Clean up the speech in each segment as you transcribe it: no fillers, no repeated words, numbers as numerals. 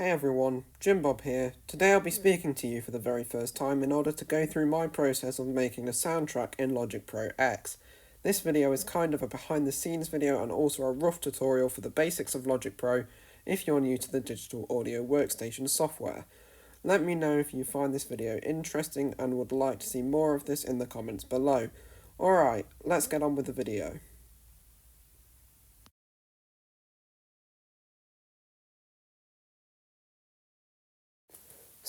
Hey everyone, Jimbob here. Today I'll be speaking to you for the very first time in order to go through my process of making a soundtrack in LogicProX. This video is kind of a behind the scenes video and also a rough tutorial for the basics of Logic Pro if you're new to the digital audio workstation software. Let me know if you find this video interesting and would like to see more of this in the comments below. Alright, let's get on with the video.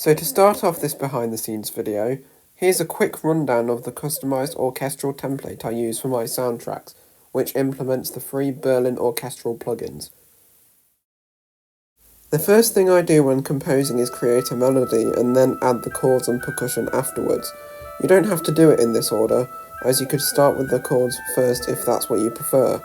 So to start off this behind the scenes video, here's a quick rundown of the customized orchestral template I use for my soundtracks, which implements the free Berlin orchestral plugins. The first thing I do when composing is create a melody and then add the chords and percussion afterwards. You don't have to do it in this order, as you could start with the chords first if that's what you prefer.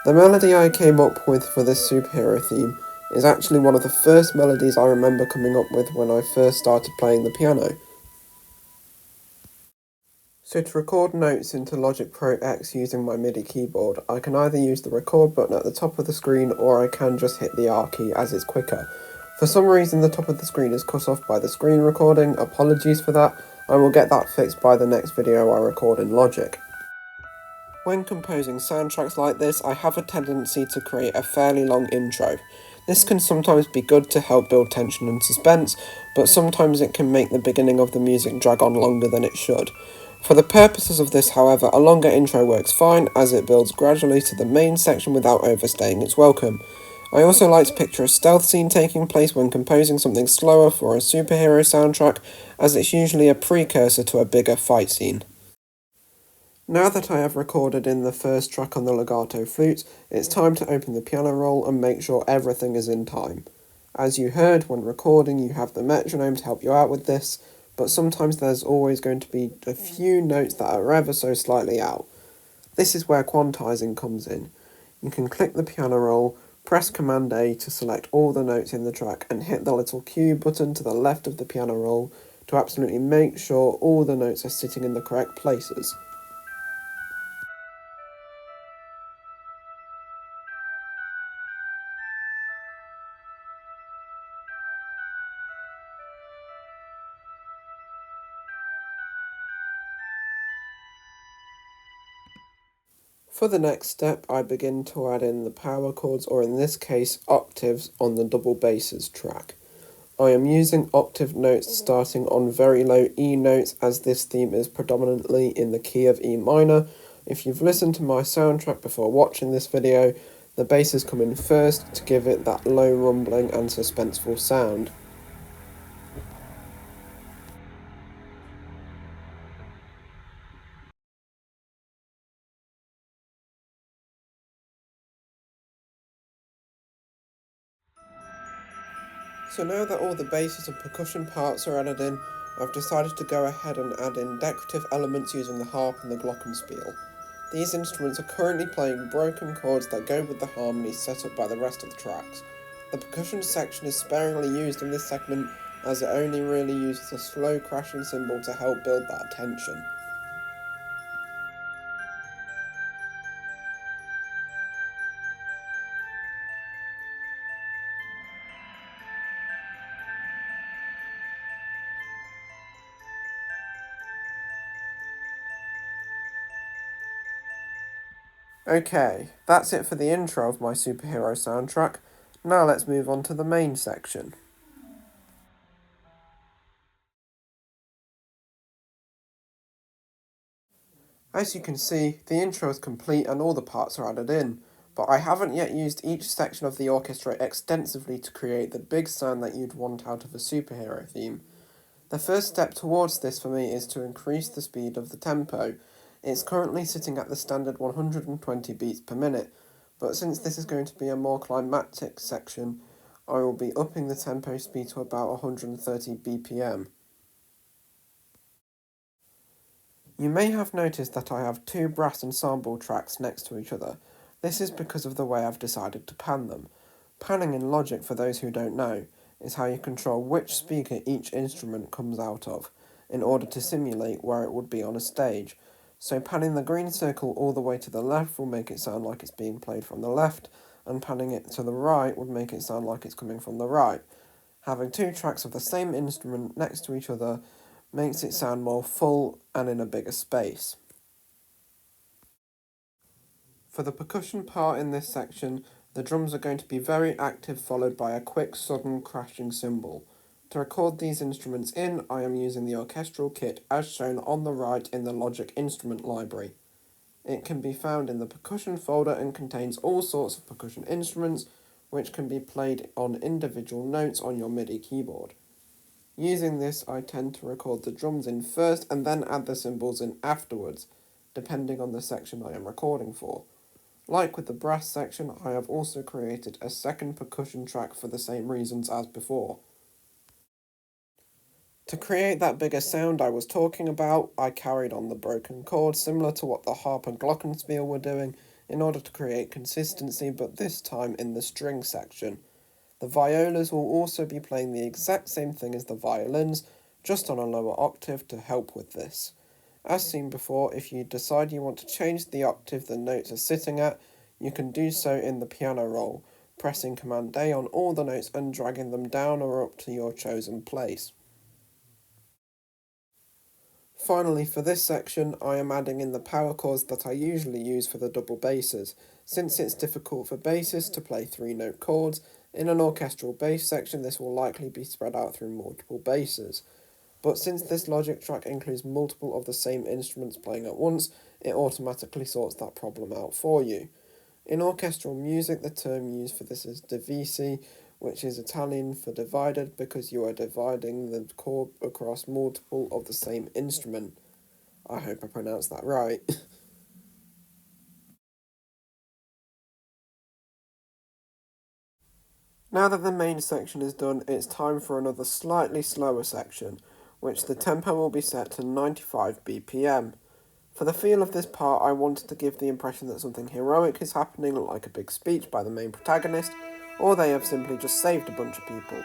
The melody I came up with for this superhero theme is actually one of the first melodies I remember coming up with when I first started playing the piano. So to record notes into Logic Pro X using my MIDI keyboard, I can either use the record button at the top of the screen or I can just hit the R key as it's quicker. For some reason the top of the screen is cut off by the screen recording, apologies for that, I will get that fixed by the next video I record in Logic. When composing soundtracks like this, I have a tendency to create a fairly long intro. This can sometimes be good to help build tension and suspense, but sometimes it can make the beginning of the music drag on longer than it should. For the purposes of this, however, a longer intro works fine, as it builds gradually to the main section without overstaying its welcome. I also like to picture a stealth scene taking place when composing something slower for a superhero soundtrack, as it's usually a precursor to a bigger fight scene. Now that I have recorded in the first track on the legato flute, it's time to open the piano roll and make sure everything is in time. As you heard, when recording you have the metronome to help you out with this, but sometimes there's always going to be a few notes that are ever so slightly out. This is where quantizing comes in. You can click the piano roll, press Command A to select all the notes in the track and hit the little Q button to the left of the piano roll to absolutely make sure all the notes are sitting in the correct places. For the next step, I begin to add in the power chords, or in this case, octaves, on the double basses track. I am using octave notes starting on very low E notes, as this theme is predominantly in the key of E minor. If you've listened to my soundtrack before watching this video, the basses come in first to give it that low rumbling and suspenseful sound. So now that all the basses and percussion parts are added in, I've decided to go ahead and add in decorative elements using the harp and the glockenspiel. These instruments are currently playing broken chords that go with the harmonies set up by the rest of the tracks. The percussion section is sparingly used in this segment, as it only really uses a slow crashing cymbal to help build that tension. Okay, that's it for the intro of my superhero soundtrack. Now let's move on to the main section. As you can see, the intro is complete and all the parts are added in, but I haven't yet used each section of the orchestra extensively to create the big sound that you'd want out of a superhero theme. The first step towards this for me is to increase the speed of the tempo. It's currently sitting at the standard 120 beats per minute, but since this is going to be a more climactic section, I will be upping the tempo speed to about 130 BPM. You may have noticed that I have two brass ensemble tracks next to each other. This is because of the way I've decided to pan them. Panning in Logic, for those who don't know, is how you control which speaker each instrument comes out of, in order to simulate where it would be on a stage. So panning the green circle all the way to the left will make it sound like it's being played from the left, and panning it to the right would make it sound like it's coming from the right. Having two tracks of the same instrument next to each other makes it sound more full and in a bigger space. For the percussion part in this section, the drums are going to be very active, followed by a quick sudden crashing cymbal. To record these instruments in, I am using the orchestral kit as shown on the right in the Logic instrument library. It can be found in the percussion folder and contains all sorts of percussion instruments which can be played on individual notes on your MIDI keyboard. Using this, I tend to record the drums in first and then add the cymbals in afterwards, depending on the section I am recording for. Like with the brass section, I have also created a second percussion track for the same reasons as before. To create that bigger sound I was talking about, I carried on the broken chord similar to what the harp and glockenspiel were doing in order to create consistency, but this time in the string section. The violas will also be playing the exact same thing as the violins, just on a lower octave to help with this. As seen before, if you decide you want to change the octave the notes are sitting at, you can do so in the piano roll, pressing Command A on all the notes and dragging them down or up to your chosen place. Finally, for this section, I am adding in the power chords that I usually use for the double basses. Since it's difficult for bassists to play 3-note chords, in an orchestral bass section this will likely be spread out through multiple basses. But since this Logic track includes multiple of the same instruments playing at once, it automatically sorts that problem out for you. In orchestral music, the term used for this is divisi, which is Italian for divided because you are dividing the chord across multiple of the same instrument. I hope I pronounced that right. Now that the main section is done, it's time for another slightly slower section, which the tempo will be set to 95 BPM. For the feel of this part, I wanted to give the impression that something heroic is happening, like a big speech by the main protagonist, or they have simply just saved a bunch of people.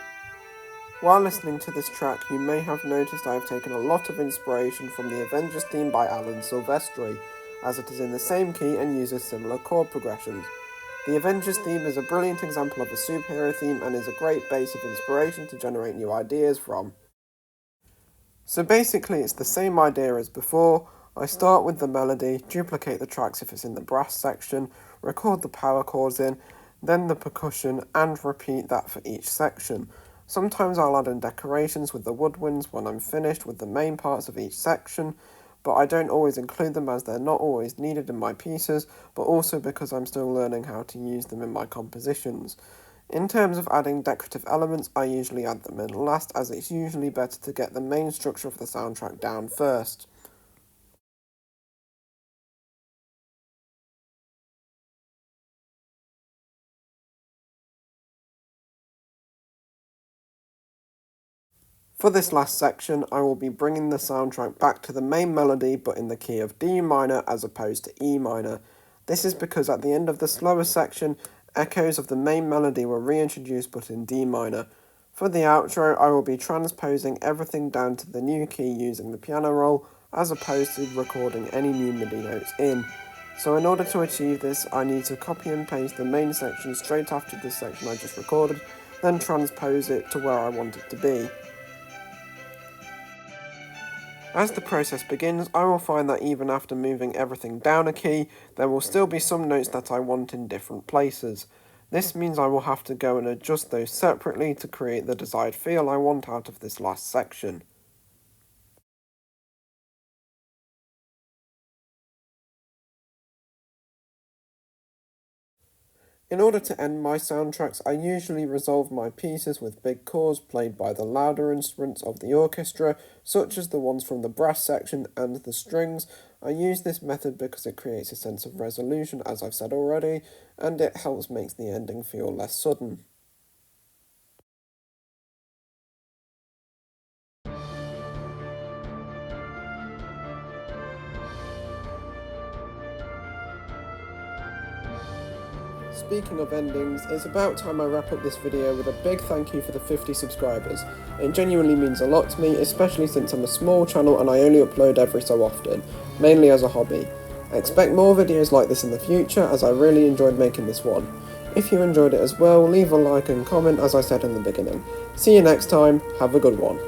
While listening to this track, you may have noticed I have taken a lot of inspiration from the Avengers theme by Alan Silvestri, as it is in the same key and uses similar chord progressions. The Avengers theme is a brilliant example of a superhero theme and is a great base of inspiration to generate new ideas from. So basically it's the same idea as before. I start with the melody, duplicate the tracks if it's in the brass section, record the power chords in, then the percussion, and repeat that for each section. Sometimes I'll add in decorations with the woodwinds when I'm finished with the main parts of each section, but I don't always include them as they're not always needed in my pieces, but also because I'm still learning how to use them in my compositions. In terms of adding decorative elements, I usually add them in last, as it's usually better to get the main structure of the soundtrack down first. For this last section, I will be bringing the soundtrack back to the main melody but in the key of D minor as opposed to E minor. This is because at the end of the slower section, echoes of the main melody were reintroduced but in D minor. For the outro, I will be transposing everything down to the new key using the piano roll as opposed to recording any new MIDI notes in. So in order to achieve this, I need to copy and paste the main section straight after this section I just recorded, then transpose it to where I want it to be. As the process begins, I will find that even after moving everything down a key, there will still be some notes that I want in different places. This means I will have to go and adjust those separately to create the desired feel I want out of this last section. In order to end my soundtracks, I usually resolve my pieces with big chords played by the louder instruments of the orchestra, such as the ones from the brass section and the strings. I use this method because it creates a sense of resolution, as I've said already, and it helps make the ending feel less sudden. Speaking of endings, it's about time I wrap up this video with a big thank you for the 50 subscribers. It genuinely means a lot to me, especially since I'm a small channel and I only upload every so often, mainly as a hobby. I expect more videos like this in the future, as I really enjoyed making this one. If you enjoyed it as well, leave a like and comment as I said in the beginning. See you next time, have a good one.